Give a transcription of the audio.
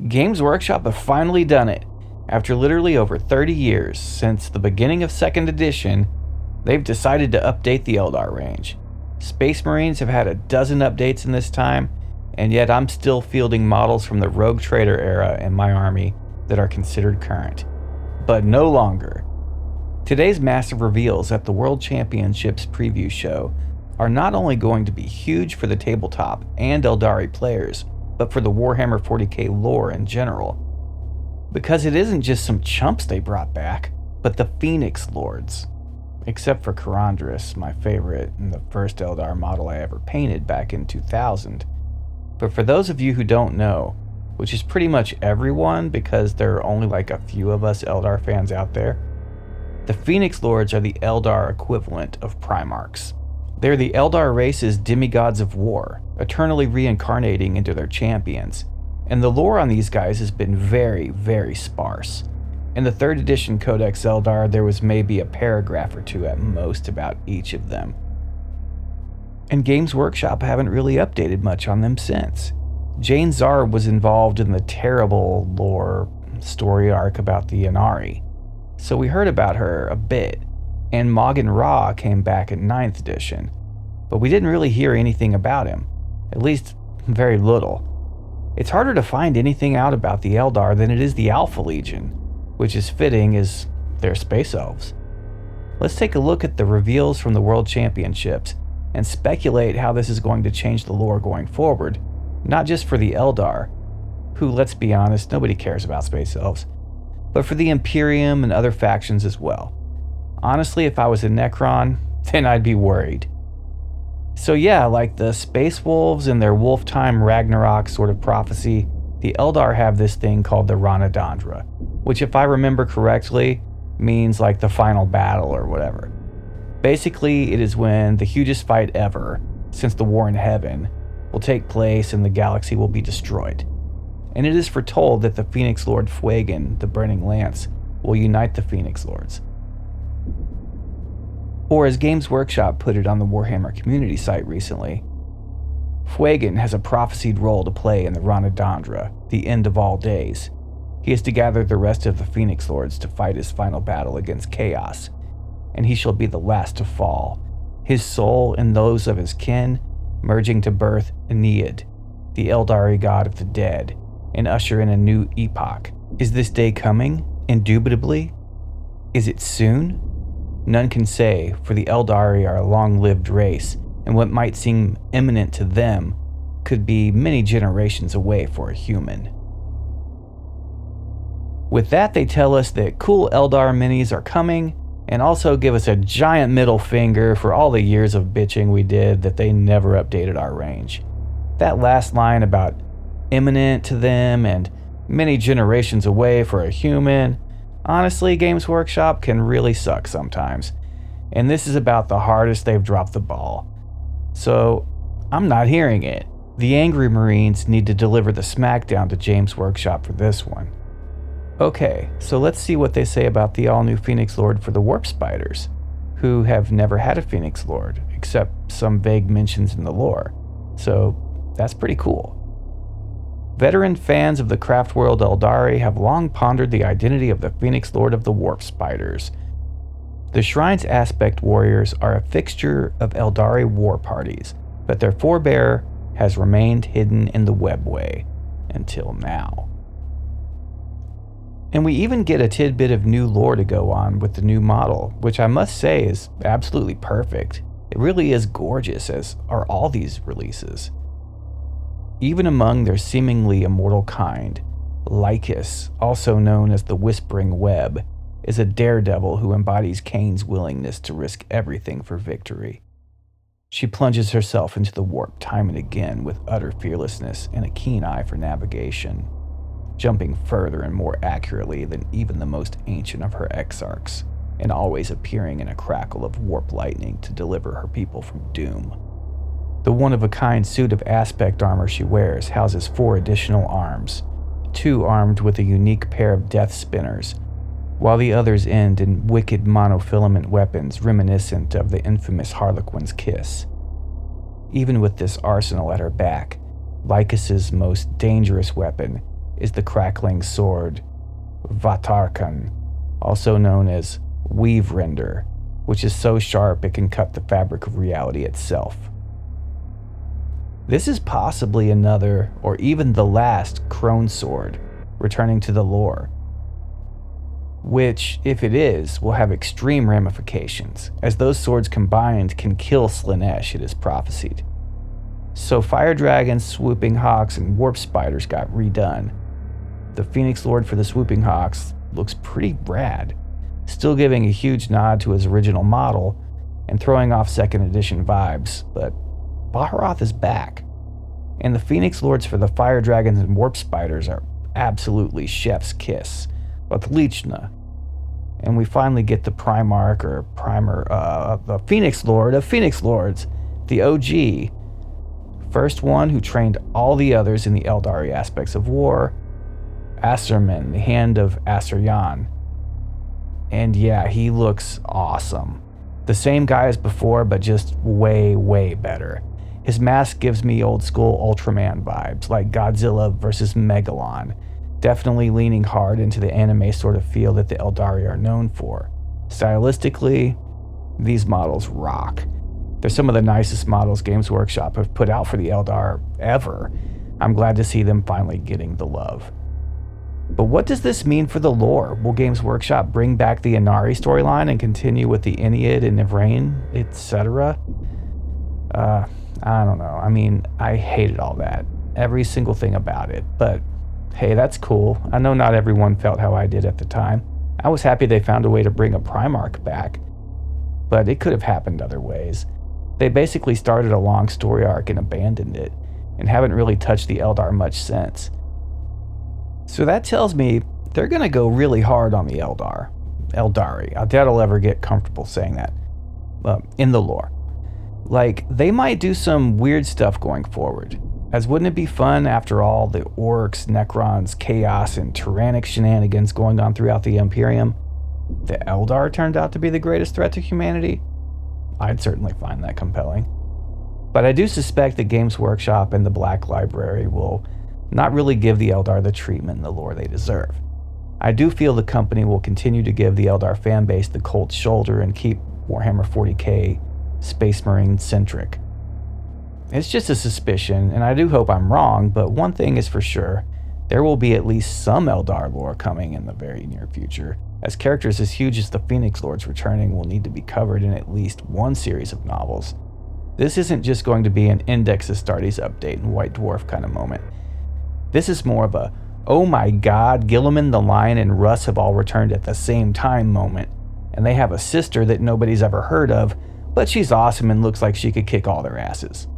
Games Workshop have finally done it. After literally over 30 years since the beginning of 2nd edition, they've decided to update the Eldar range. Space Marines have had a dozen updates in this time, and yet I'm still fielding models from the Rogue Trader era in my army that are considered current. But no longer. Today's massive reveals at the World Championships preview show are not only going to be huge for the tabletop and Aeldari players, but for the Warhammer 40K lore in general. Because it isn't just some chumps they brought back, but the Phoenix Lords. Except for Karandris, my favorite and the first Eldar model I ever painted back in 2000. But for those of you who don't know, which is pretty much everyone because there are only like a few of us Eldar fans out there, the Phoenix Lords are the Eldar equivalent of Primarchs. They're the Eldar race's demigods of war, eternally reincarnating into their champions, and the lore on these guys has been very, very sparse. In the 3rd edition Codex Eldar, there was maybe a paragraph or two at most about each of them. And Games Workshop haven't really updated much on them since. Jane Zarb was involved in the terrible lore story arc about the Aeldari, so we heard about her a bit, and Moggan Ra came back in 9th edition, but we didn't really hear anything about him, at least very little. It's harder to find anything out about the Eldar than it is the Alpha Legion, which is fitting as they're space elves. Let's take a look at the reveals from the World Championships and speculate how this is going to change the lore going forward, not just for the Eldar, who, let's be honest, nobody cares about space elves, but for the Imperium and other factions as well. Honestly, if I was a Necron, then I'd be worried. So yeah, like the Space Wolves and their Wolf Time Ragnarok sort of prophecy, the Eldar have this thing called the Ranadandra, which if I remember correctly, means like the final battle or whatever. Basically, it is when the hugest fight ever, since the War in Heaven, will take place and the galaxy will be destroyed. And it is foretold that the Phoenix Lord Fuegan, the Burning Lance, will unite the Phoenix Lords. Or as Games Workshop put it on the Warhammer Community site recently, Fuegan has a prophesied role to play in the Ranadandra, the end of all days. He is to gather the rest of the Phoenix Lords to fight his final battle against chaos, and he shall be the last to fall, his soul and those of his kin merging to birth Aeneid, the Eldari god of the dead, and usher in a new epoch. Is this day coming? Indubitably. Is it soon? None can say, for the Eldari are a long-lived race, and what might seem imminent to them could be many generations away for a human. With that, they tell us that cool Eldar minis are coming, and also give us a giant middle finger for all the years of bitching we did that they never updated our range. That last line about imminent to them and many generations away for a human, honestly, Games Workshop can really suck sometimes, and this is about the hardest they've dropped the ball. So, I'm not hearing it. The Angry Marines need to deliver the smackdown to Games Workshop for this one. Okay, so let's see what they say about the all-new Phoenix Lord for the Warp Spiders, who have never had a Phoenix Lord, except some vague mentions in the lore. So, that's pretty cool. Veteran fans of the craft world Aeldari have long pondered the identity of the Phoenix Lord of the Warp Spiders. The Shrine's Aspect Warriors are a fixture of Aeldari war parties, but their forebear has remained hidden in the webway until now. And we even get a tidbit of new lore to go on with the new model, which I must say is absolutely perfect. It really is gorgeous, as are all these releases. Even among their seemingly immortal kind, Lycus, also known as the Whispering Web, is a daredevil who embodies Cain's willingness to risk everything for victory. She plunges herself into the warp time and again with utter fearlessness and a keen eye for navigation, jumping further and more accurately than even the most ancient of her exarchs, and always appearing in a crackle of warp lightning to deliver her people from doom. The one-of-a-kind suit of aspect armor she wears houses 4 additional arms, 2 armed with a unique pair of death spinners, while the others end in wicked monofilament weapons reminiscent of the infamous Harlequin's kiss. Even with this arsenal at her back, Lycus's most dangerous weapon is the crackling sword Vatarkan, also known as Weave Render, which is so sharp it can cut the fabric of reality itself. This is possibly another, or even the last, Crone sword returning to the lore, which, if it is, will have extreme ramifications, as those swords combined can kill Slaanesh, it is prophesied. So Fire Dragons, Swooping Hawks, and Warp Spiders got redone. The Phoenix Lord for the Swooping Hawks looks pretty rad, still giving a huge nod to his original model and throwing off 2nd edition vibes, but Baharoth is back. And the Phoenix Lords for the Fire Dragons and Warp Spiders are absolutely chef's kiss, with Lichna. And we finally get the Primarch, or the Phoenix Lord of Phoenix Lords, the OG. First one who trained all the others in the Aeldari aspects of war, Asserman, the Hand of Asseryan. And yeah, he looks awesome. The same guy as before, but just way, way better. His mask gives me old school Ultraman vibes, like Godzilla versus Megalon, definitely leaning hard into the anime sort of feel that the Aeldari are known for. Stylistically, these models rock. They're some of the nicest models Games Workshop have put out for the Eldar ever. I'm glad to see them finally getting the love. But what does this mean for the lore? Will Games Workshop bring back the Inari storyline and continue with the Ennead and Ivrain, etc.? I don't know. I mean, I hated all that. Every single thing about it. But hey, that's cool. I know not everyone felt how I did at the time. I was happy they found a way to bring a Primarch back. But it could have happened other ways. They basically started a long story arc and abandoned it, and haven't really touched the Eldar much since. So that tells me they're going to go really hard on the Aeldari. I doubt I'll ever get comfortable saying that in the lore. Like, they might do some weird stuff going forward, as wouldn't it be fun after all the orcs, necrons, chaos, and tyrannic shenanigans going on throughout the Imperium? The Eldar turned out to be the greatest threat to humanity? I'd certainly find that compelling. But I do suspect that Games Workshop and the Black Library will not really give the Eldar the treatment and the lore they deserve. I do feel the company will continue to give the Eldar fanbase the cold shoulder and keep Warhammer 40K Space Marine centric. It's just a suspicion, and I do hope I'm wrong, but one thing is for sure, there will be at least some Eldar lore coming in the very near future, as characters as huge as the Phoenix Lords returning will need to be covered in at least one series of novels. This isn't just going to be an Index Astartes update and White Dwarf kind of moment. This is more of a, oh my god, Gilliman the Lion and Russ have all returned at the same time moment, and they have a sister that nobody's ever heard of, but she's awesome and looks like she could kick all their asses.